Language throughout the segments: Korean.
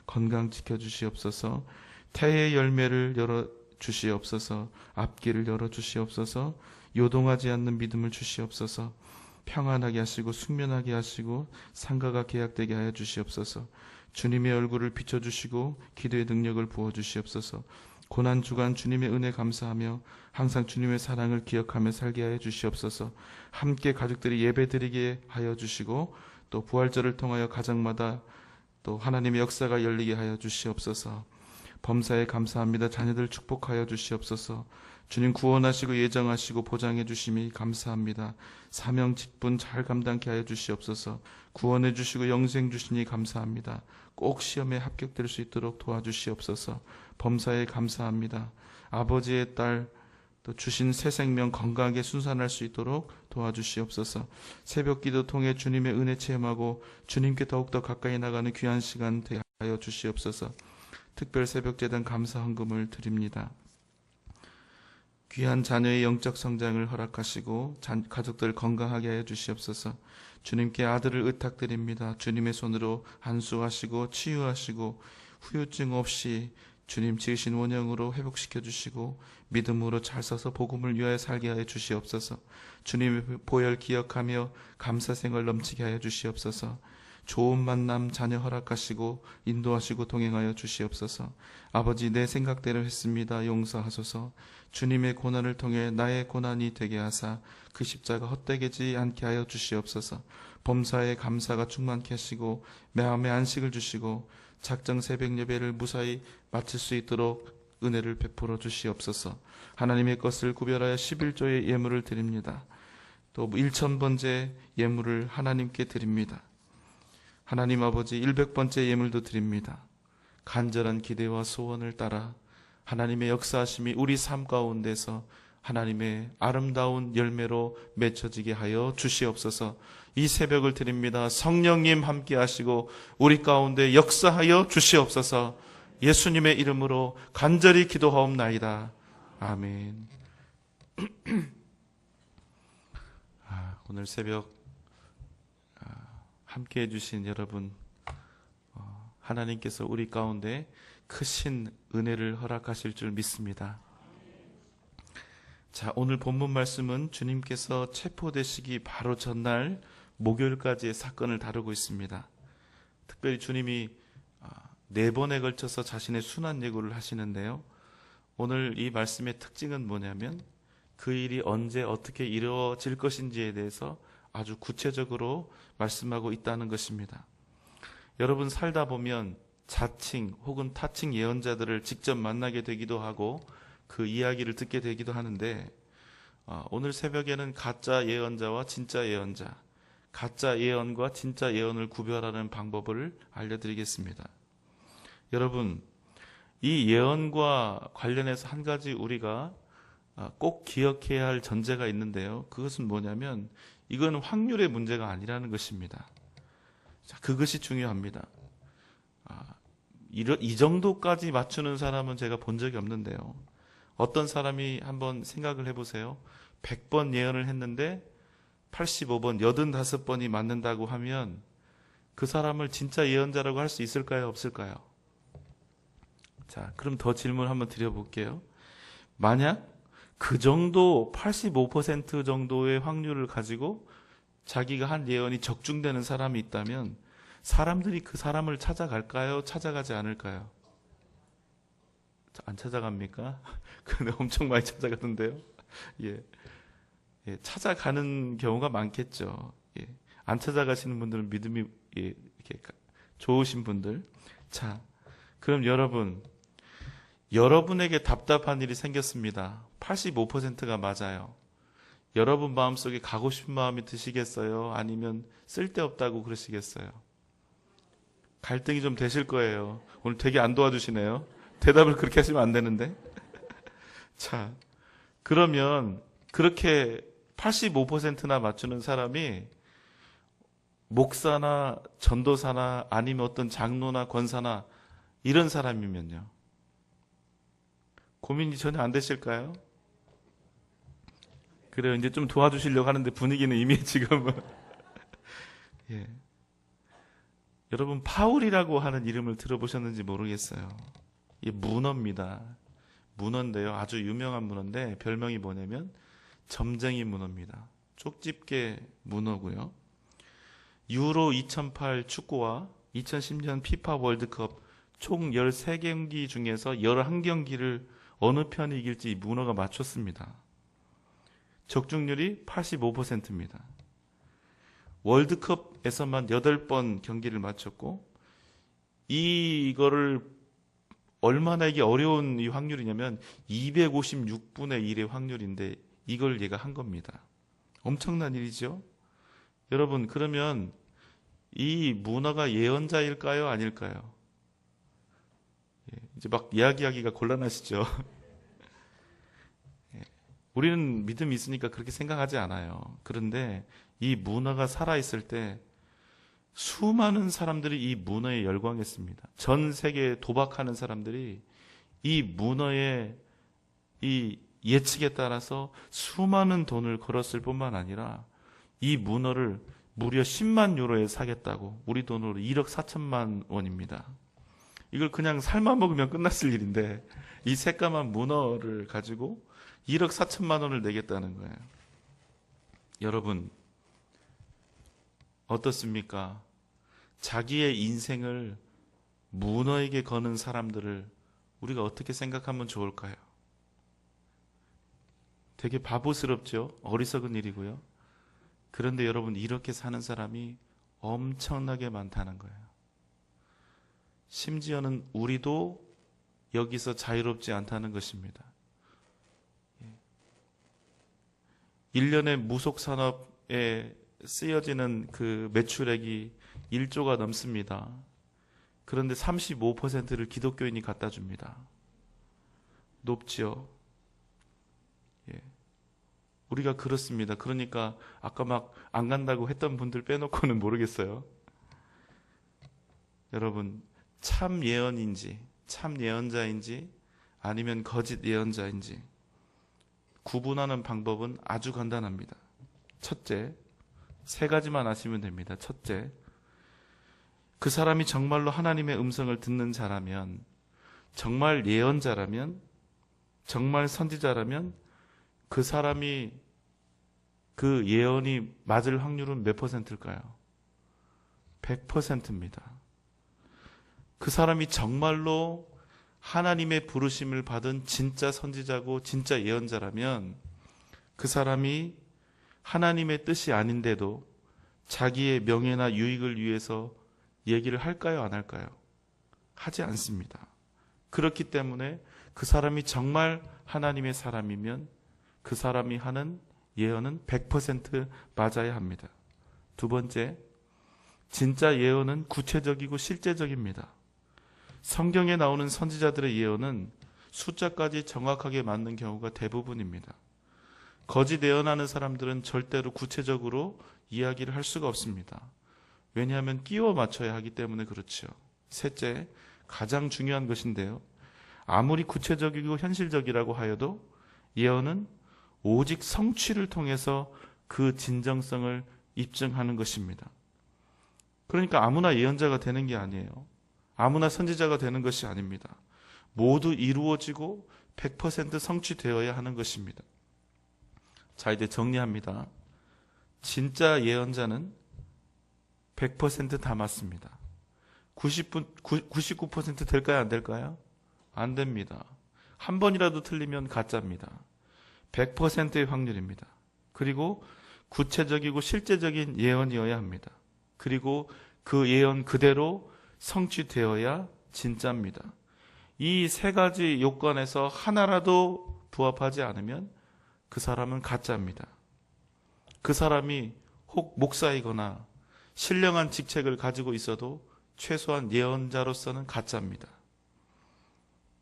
건강 지켜주시옵소서. 태의 열매를 열어주시옵소서. 앞길을 열어주시옵소서. 요동하지 않는 믿음을 주시옵소서. 평안하게 하시고 숙면하게 하시고 상가가 계약되게 하여 주시옵소서. 주님의 얼굴을 비춰주시고 기도의 능력을 부어주시옵소서. 고난주간 주님의 은혜 감사하며 항상 주님의 사랑을 기억하며 살게 하여 주시옵소서. 함께 가족들이 예배드리게 하여 주시고 또 부활절을 통하여 가정마다 또 하나님의 역사가 열리게 하여 주시옵소서. 범사에 감사합니다. 자녀들 축복하여 주시옵소서. 주님 구원하시고 예정하시고 보장해 주심이 감사합니다. 사명 직분 잘 감당케 하여 주시옵소서. 구원해 주시고 영생 주시니 감사합니다. 꼭 시험에 합격될 수 있도록 도와주시옵소서. 범사에 감사합니다. 아버지의 딸 또 주신 새 생명 건강하게 순산할 수 있도록 도와주시옵소서. 새벽 기도 통해 주님의 은혜 체험하고 주님께 더욱더 가까이 나가는 귀한 시간 되게 하여 주시옵소서. 특별 새벽제단 감사 헌금을 드립니다. 귀한 자녀의 영적 성장을 허락하시고 가족들 건강하게 하여 주시옵소서. 주님께 아들을 의탁드립니다. 주님의 손으로 안수하시고 치유하시고 후유증 없이 주님 지으신 원형으로 회복시켜 주시고 믿음으로 잘 서서 복음을 위하여 살게 하여 주시옵소서. 주님의 보혈 기억하며 감사생활 넘치게 하여 주시옵소서. 좋은 만남 자녀 허락하시고 인도하시고 동행하여 주시옵소서. 아버지 내 생각대로 했습니다. 용서하소서. 주님의 고난을 통해 나의 고난이 되게 하사 그 십자가 헛되게지 않게 하여 주시옵소서. 범사에 감사가 충만케 하시고 마음에 안식을 주시고 작정 새벽 예배를 무사히 마칠 수 있도록 은혜를 베풀어 주시옵소서. 하나님의 것을 구별하여 11조의 예물을 드립니다. 또 1000번째 예물을 하나님께 드립니다. 하나님 아버지 100번째 예물도 드립니다. 간절한 기대와 소원을 따라 하나님의 역사하심이 우리 삶 가운데서 하나님의 아름다운 열매로 맺혀지게 하여 주시옵소서. 이 새벽을 드립니다. 성령님 함께 하시고 우리 가운데 역사하여 주시옵소서. 예수님의 이름으로 간절히 기도하옵나이다. 아멘. 오늘 새벽 함께 해주신 여러분, 하나님께서 우리 가운데 크신 은혜를 허락하실 줄 믿습니다. 자, 오늘 본문 말씀은 주님께서 체포되시기 바로 전날 목요일까지의 사건을 다루고 있습니다. 특별히 주님이 4번에 걸쳐서 자신의 순환 예고를 하시는데요. 오늘 이 말씀의 특징은 뭐냐면 그 일이 언제 어떻게 이루어질 것인지에 대해서 아주 구체적으로 말씀하고 있다는 것입니다. 여러분 살다 보면 자칭 혹은 타칭 예언자들을 직접 만나게 되기도 하고 그 이야기를 듣게 되기도 하는데 오늘 새벽에는 가짜 예언자와 진짜 예언자, 가짜 예언과 진짜 예언을 구별하는 방법을 알려드리겠습니다. 여러분, 이 예언과 관련해서 한 가지 우리가 꼭 기억해야 할 전제가 있는데요. 그것은 뭐냐면 이건 확률의 문제가 아니라는 것입니다. 자, 그것이 중요합니다. 이 정도까지 맞추는 사람은 제가 본 적이 없는데요. 어떤 사람이 한번 생각을 해보세요. 100번 예언을 했는데 85번, 85번이 맞는다고 하면 그 사람을 진짜 예언자라고 할 수 있을까요? 없을까요? 자, 그럼 더 질문 한번 드려볼게요. 만약 그 정도 85% 정도의 확률을 가지고 자기가 한 예언이 적중되는 사람이 있다면 사람들이 그 사람을 찾아갈까요? 찾아가지 않을까요? 안 찾아갑니까? 근데 엄청 많이 찾아가던데요. 예, 찾아가는 경우가 많겠죠. 예. 안 찾아가시는 분들은 믿음이 이렇게 좋으신 분들. 자, 그럼 여러분에게 답답한 일이 생겼습니다. 85%가 맞아요. 여러분 마음속에 가고 싶은 마음이 드시겠어요? 아니면 쓸데없다고 그러시겠어요? 갈등이 좀 되실 거예요. 오늘 되게 안 도와주시네요. 대답을 그렇게 하시면 안 되는데. 자, 그러면 그렇게 85%나 맞추는 사람이 목사나 전도사나 아니면 어떤 장로나 권사나 이런 사람이면요. 고민이 전혀 안 되실까요? 그래요. 이제 좀 도와주시려고 하는데 분위기는 이미 지금 예. 여러분, 파울이라고 하는 이름을 들어보셨는지 모르겠어요. 이게 문어입니다. 문어인데요. 아주 유명한 문어인데 별명이 뭐냐면 점쟁이 문어입니다. 쪽집게 문어고요. 유로 2008 축구와 2010년 피파 월드컵 총 13경기 중에서 11경기를 어느 편이 이길지 이 문어가 맞췄습니다. 적중률이 85%입니다. 월드컵에서만 8번 경기를 마쳤고, 이거를 얼마나 이게 어려운 이 확률이냐면 256분의 1의 확률인데 이걸 얘가 한 겁니다. 엄청난 일이죠. 여러분, 그러면 이 문어가 예언자일까요? 아닐까요? 이제 막 이야기하기가 곤란하시죠. 우리는 믿음이 있으니까 그렇게 생각하지 않아요. 그런데 이 문어가 살아있을 때 수많은 사람들이 이 문어에 열광했습니다. 전 세계에 도박하는 사람들이 이 문어의 이 예측에 따라서 수많은 돈을 걸었을 뿐만 아니라 이 문어를 무려 10만 유로에 사겠다고, 우리 돈으로 1억 4천만 원입니다. 이걸 그냥 삶아 먹으면 끝났을 일인데 이 새까만 문어를 가지고 1억 4천만 원을 내겠다는 거예요. 여러분, 어떻습니까? 자기의 인생을 문어에게 거는 사람들을 우리가 어떻게 생각하면 좋을까요? 되게 바보스럽죠? 어리석은 일이고요. 그런데 여러분, 이렇게 사는 사람이 엄청나게 많다는 거예요. 심지어는 우리도 여기서 자유롭지 않다는 것입니다. 1년에 무속산업에 쓰여지는 그 매출액이 1조가 넘습니다. 그런데 35%를 기독교인이 갖다 줍니다. 높지요? 우리가 그렇습니다. 그러니까 아까 막 안 간다고 했던 분들 빼놓고는 모르겠어요. 여러분, 참 예언인지, 참 예언자인지 아니면 거짓 예언자인지 구분하는 방법은 아주 간단합니다. 첫째, 3가지만 아시면 됩니다. 첫째, 그 사람이 정말로 하나님의 음성을 듣는 자라면, 정말 예언자라면, 정말 선지자라면 그 사람이 그 예언이 맞을 확률은 몇 %일까요? 100%입니다. 그 사람이 정말로 하나님의 부르심을 받은 진짜 선지자고 진짜 예언자라면 그 사람이 하나님의 뜻이 아닌데도 자기의 명예나 유익을 위해서 얘기를 할까요? 안 할까요? 하지 않습니다. 그렇기 때문에 그 사람이 정말 하나님의 사람이면 그 사람이 하는 예언은 100% 맞아야 합니다. 두 번째, 진짜 예언은 구체적이고 실제적입니다. 성경에 나오는 선지자들의 예언은 숫자까지 정확하게 맞는 경우가 대부분입니다. 거짓 예언하는 사람들은 절대로 구체적으로 이야기를 할 수가 없습니다. 왜냐하면 끼워 맞춰야 하기 때문에 그렇죠. 셋째, 가장 중요한 것인데요. 아무리 구체적이고 현실적이라고 하여도 예언은 오직 성취를 통해서 그 진정성을 입증하는 것입니다. 그러니까 아무나 예언자가 되는 게 아니에요. 아무나 선지자가 되는 것이 아닙니다. 모두 이루어지고 100% 성취되어야 하는 것입니다. 자, 이제 정리합니다. 진짜 예언자는 100% 다 맞습니다. 99% 될까요? 안 될까요? 안 됩니다. 한 번이라도 틀리면 가짜입니다. 100%의 확률입니다. 그리고 구체적이고 실제적인 예언이어야 합니다. 그리고 그 예언 그대로 성취되어야 진짜입니다. 이 3가지 요건에서 하나라도 부합하지 않으면 그 사람은 가짜입니다. 그 사람이 혹 목사이거나 신령한 직책을 가지고 있어도 최소한 예언자로서는 가짜입니다.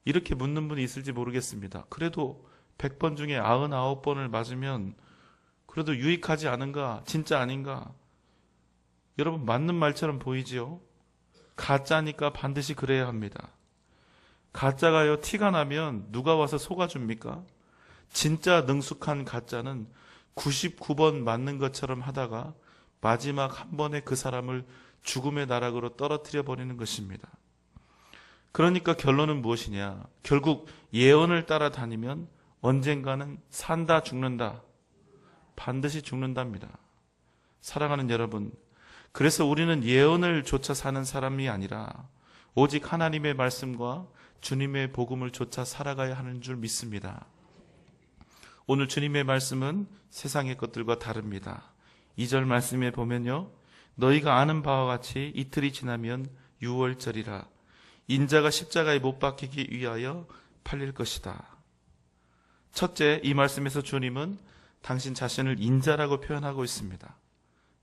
이렇게 묻는 분이 있을지 모르겠습니다. 그래도 100번 중에 99번을 맞으면 그래도 유익하지 않은가? 진짜 아닌가? 여러분, 맞는 말처럼 보이지요? 가짜니까 반드시 그래야 합니다. 가짜가요, 티가 나면 누가 와서 속아줍니까? 진짜 능숙한 가짜는 99번 맞는 것처럼 하다가 마지막 한 번에 그 사람을 죽음의 나락으로 떨어뜨려 버리는 것입니다. 그러니까 결론은 무엇이냐? 결국 예언을 따라다니면 언젠가는 산다 죽는다, 반드시 죽는답니다. 사랑하는 여러분, 그래서 우리는 예언을 쫓아 사는 사람이 아니라 오직 하나님의 말씀과 주님의 복음을 쫓아 살아가야 하는 줄 믿습니다. 오늘 주님의 말씀은 세상의 것들과 다릅니다. 2절 말씀에 보면요, 너희가 아는 바와 같이 이틀이 지나면 유월절이라 인자가 십자가에 못 박히기 위하여 팔릴 것이다. 첫째, 이 말씀에서 주님은 당신 자신을 인자라고 표현하고 있습니다.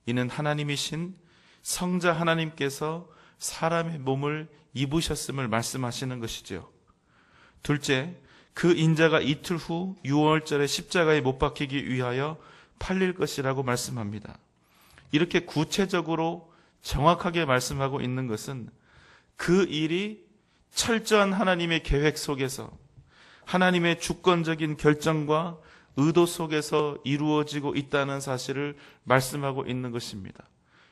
이는 하나님이신 성자 하나님께서 사람의 몸을 입으셨음을 말씀하시는 것이죠. 둘째, 그 인자가 이틀 후 유월절에 십자가에 못 박히기 위하여 팔릴 것이라고 말씀합니다. 이렇게 구체적으로 정확하게 말씀하고 있는 것은 그 일이 철저한 하나님의 계획 속에서 하나님의 주권적인 결정과 의도 속에서 이루어지고 있다는 사실을 말씀하고 있는 것입니다.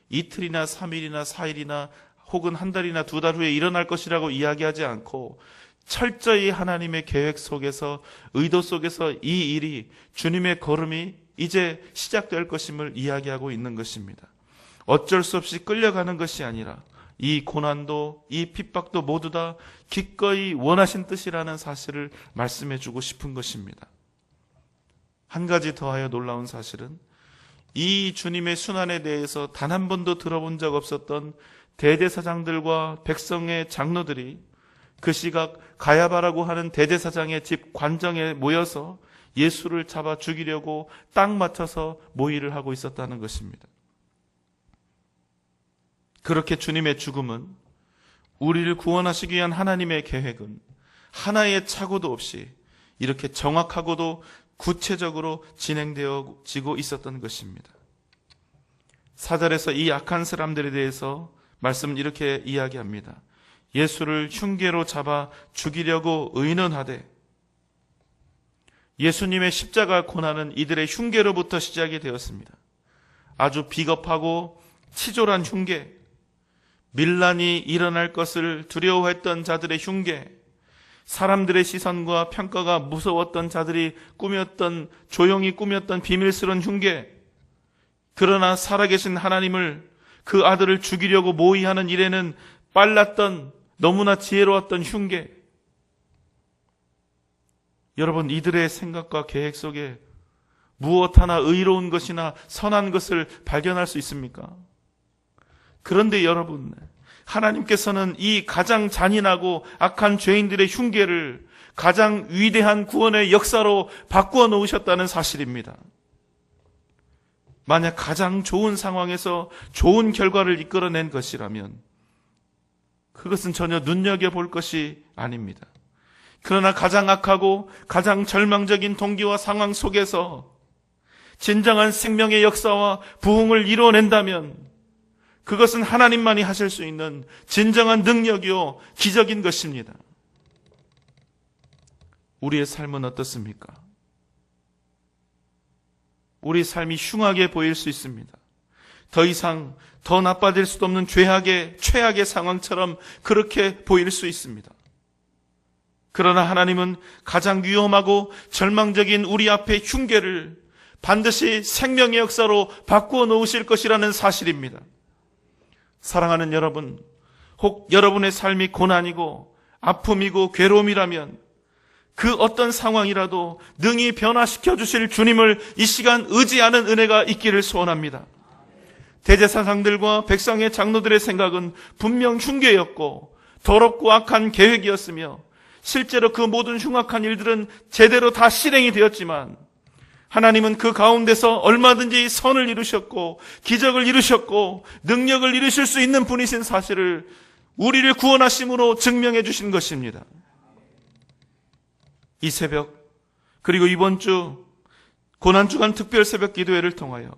이틀이나 3일이나 4일이나 혹은 한 달이나 2달 후에 일어날 것이라고 이야기하지 않고 철저히 하나님의 계획 속에서 의도 속에서 이 일이 주님의 걸음이 이제 시작될 것임을 이야기하고 있는 것입니다. 어쩔 수 없이 끌려가는 것이 아니라 이 고난도 이 핍박도 모두 다 기꺼이 원하신 뜻이라는 사실을 말씀해 주고 싶은 것입니다. 한 가지 더하여 놀라운 사실은 이 주님의 순환에 대해서 단 한 번도 들어본 적 없었던 대제사장들과 백성의 장로들이 그 시각 가야바라고 하는 대제사장의 집 관정에 모여서 예수를 잡아 죽이려고 딱 맞춰서 모의를 하고 있었다는 것입니다. 그렇게 주님의 죽음은, 우리를 구원하시기 위한 하나님의 계획은 하나의 착오도 없이 이렇게 정확하고도 구체적으로 진행되어지고 있었던 것입니다. 4절에서 이 악한 사람들에 대해서 말씀은 이렇게 이야기합니다. 예수를 흉계로 잡아 죽이려고 의논하되, 예수님의 십자가 고난은 이들의 흉계로부터 시작이 되었습니다. 아주 비겁하고 치졸한 흉계, 밀란이 일어날 것을 두려워했던 자들의 흉계, 사람들의 시선과 평가가 무서웠던 자들이 조용히 꾸몄던 비밀스러운 흉계, 그러나 살아계신 하나님을, 그 아들을 죽이려고 모의하는 일에는 빨랐던, 너무나 지혜로웠던 흉계. 여러분, 이들의 생각과 계획 속에 무엇 하나 의로운 것이나 선한 것을 발견할 수 있습니까? 그런데 여러분, 하나님께서는 이 가장 잔인하고 악한 죄인들의 흉계를 가장 위대한 구원의 역사로 바꾸어 놓으셨다는 사실입니다. 만약 가장 좋은 상황에서 좋은 결과를 이끌어낸 것이라면 그것은 전혀 눈여겨볼 것이 아닙니다. 그러나 가장 악하고 가장 절망적인 동기와 상황 속에서 진정한 생명의 역사와 부흥을 이루어낸다면 그것은 하나님만이 하실 수 있는 진정한 능력이요 기적인 것입니다. 우리의 삶은 어떻습니까? 우리 삶이 흉하게 보일 수 있습니다. 더 이상 더 나빠질 수도 없는 최악의 상황처럼 그렇게 보일 수 있습니다. 그러나 하나님은 가장 위험하고 절망적인 우리 앞의 흉계를 반드시 생명의 역사로 바꾸어 놓으실 것이라는 사실입니다. 사랑하는 여러분, 혹 여러분의 삶이 고난이고 아픔이고 괴로움이라면 그 어떤 상황이라도 능히 변화시켜 주실 주님을 이 시간 의지하는 은혜가 있기를 소원합니다. 대제사장들과 백성의 장로들의 생각은 분명 흉계였고 더럽고 악한 계획이었으며 실제로 그 모든 흉악한 일들은 제대로 다 실행이 되었지만 하나님은 그 가운데서 얼마든지 선을 이루셨고 기적을 이루셨고 능력을 이루실 수 있는 분이신 사실을 우리를 구원하심으로 증명해 주신 것입니다. 이 새벽, 그리고 이번 주 고난주간 특별 새벽 기도회를 통하여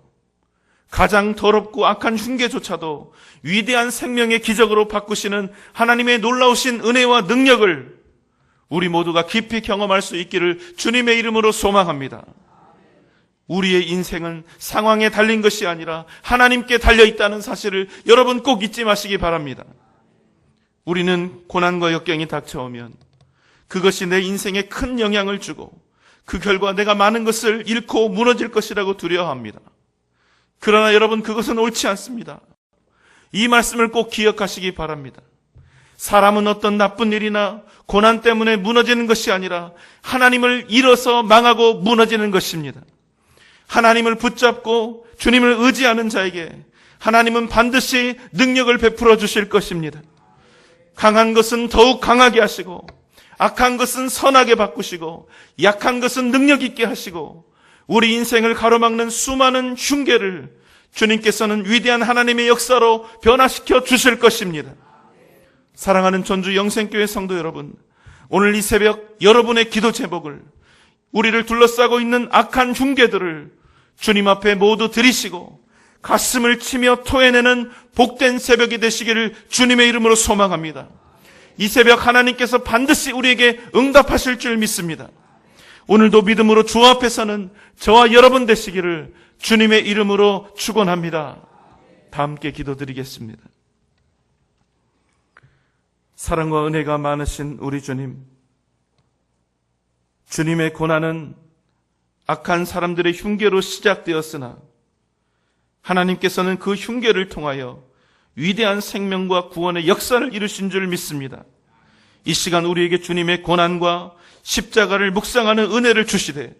가장 더럽고 악한 흉계조차도 위대한 생명의 기적으로 바꾸시는 하나님의 놀라우신 은혜와 능력을 우리 모두가 깊이 경험할 수 있기를 주님의 이름으로 소망합니다. 우리의 인생은 상황에 달린 것이 아니라 하나님께 달려있다는 사실을 여러분 꼭 잊지 마시기 바랍니다. 우리는 고난과 역경이 닥쳐오면 그것이 내 인생에 큰 영향을 주고 그 결과 내가 많은 것을 잃고 무너질 것이라고 두려워합니다. 그러나 여러분, 그것은 옳지 않습니다. 이 말씀을 꼭 기억하시기 바랍니다. 사람은 어떤 나쁜 일이나 고난 때문에 무너지는 것이 아니라 하나님을 잃어서 망하고 무너지는 것입니다. 하나님을 붙잡고 주님을 의지하는 자에게 하나님은 반드시 능력을 베풀어 주실 것입니다. 강한 것은 더욱 강하게 하시고, 악한 것은 선하게 바꾸시고, 약한 것은 능력 있게 하시고, 우리 인생을 가로막는 수많은 흉계를 주님께서는 위대한 하나님의 역사로 변화시켜 주실 것입니다. 사랑하는 전주 영생교회 성도 여러분, 오늘 이 새벽 여러분의 기도 제목을, 우리를 둘러싸고 있는 악한 흉계들을 주님 앞에 모두 드리시고 가슴을 치며 토해내는 복된 새벽이 되시기를 주님의 이름으로 소망합니다. 이 새벽 하나님께서 반드시 우리에게 응답하실 줄 믿습니다. 오늘도 믿음으로 주 앞에서는 저와 여러분 되시기를 주님의 이름으로 축원합니다. 다 함께 기도드리겠습니다. 사랑과 은혜가 많으신 우리 주님, 주님의 고난은 악한 사람들의 흉계로 시작되었으나 하나님께서는 그 흉계를 통하여 위대한 생명과 구원의 역사를 이루신 줄 믿습니다. 이 시간 우리에게 주님의 고난과 십자가를 묵상하는 은혜를 주시되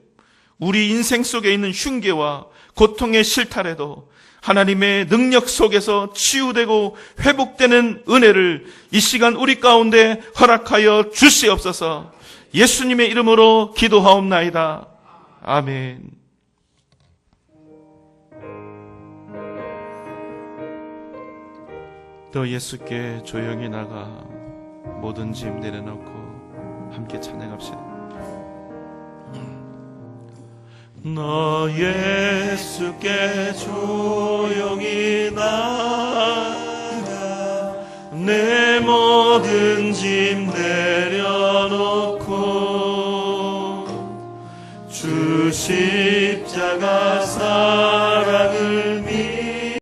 우리 인생 속에 있는 흉계와 고통의 실타래도 하나님의 능력 속에서 치유되고 회복되는 은혜를 이 시간 우리 가운데 허락하여 주시옵소서. 예수님의 이름으로 기도하옵나이다. 아멘. 또 예수께 조용히 나가 모든 짐 내려놓고 함께 찬양합시다. 너 예수께 조용히 나가 내 모든 짐 내려놓고 주 십자가